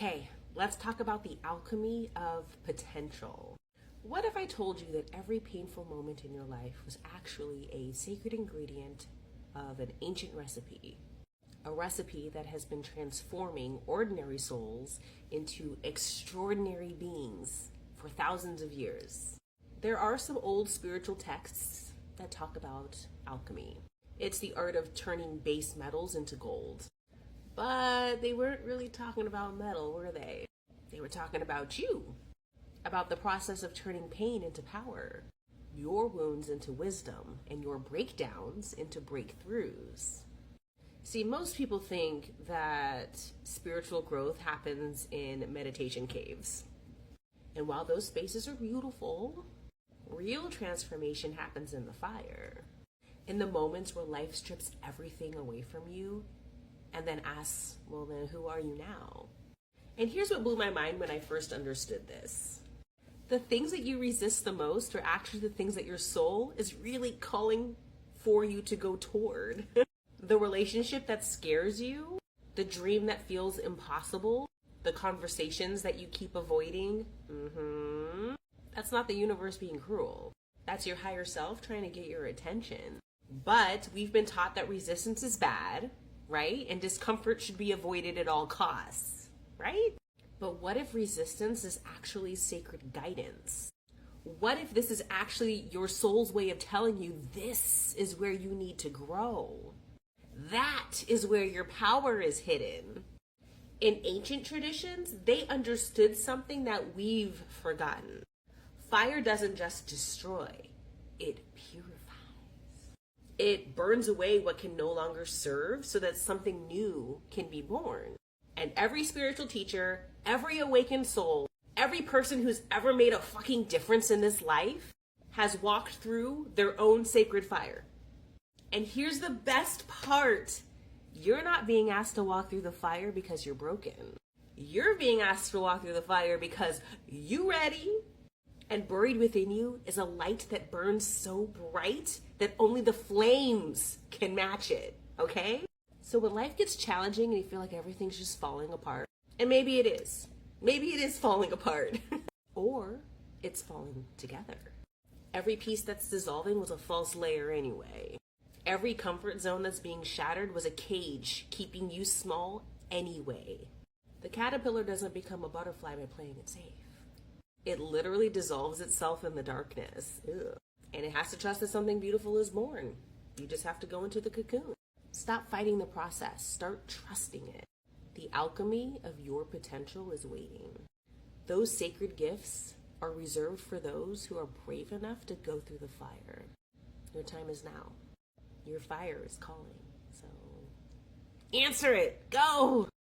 Okay, let's talk about the alchemy of potential. What if I told you that every painful moment in your life was actually a sacred ingredient of an ancient recipe? A recipe that has been transforming ordinary souls into extraordinary beings for thousands of years. There are some old spiritual texts that talk about alchemy. It's the art of turning base metals into gold. But they weren't really talking about metal, were they? They were talking about you, about the process of turning pain into power, your wounds into wisdom, and your breakdowns into breakthroughs. See, most people think that spiritual growth happens in meditation caves. And while those spaces are beautiful, real transformation happens in the fire. In the moments where life strips everything away from you and then asks, well, then who are you now? And here's what blew my mind when I first understood this. The things that you resist the most are actually the things that your soul is really calling for you to go toward. The relationship that scares you, the dream that feels impossible, the conversations that you keep avoiding, that's not the universe being cruel. That's your higher self trying to get your attention. But we've been taught that resistance is bad, right? And discomfort should be avoided at all costs, right? But what if resistance is actually sacred guidance? What if this is actually your soul's way of telling you this is where you need to grow? That is where your power is hidden. In ancient traditions, they understood something that we've forgotten. Fire doesn't just destroy, it purifies. It burns away what can no longer serve so that something new can be born. And every spiritual teacher, every awakened soul, every person who's ever made a fucking difference in this life has walked through their own sacred fire. And here's the best part. You're not being asked to walk through the fire because you're broken. You're being asked to walk through the fire because you ready. And buried within you is a light that burns so bright that only the flames can match it, okay? So when life gets challenging and you feel like everything's just falling apart, and maybe it is falling apart, or it's falling together. Every piece that's dissolving was a false layer anyway. Every comfort zone that's being shattered was a cage keeping you small anyway. The caterpillar doesn't become a butterfly by playing it safe. It literally dissolves itself in the darkness. Ugh. And it has to trust that something beautiful is born. You just have to go into the cocoon. Stop fighting the process. Start trusting it. The alchemy of your potential is waiting. Those sacred gifts are reserved for those who are brave enough to go through the fire. Your time is now. Your fire is calling. So answer it. Go!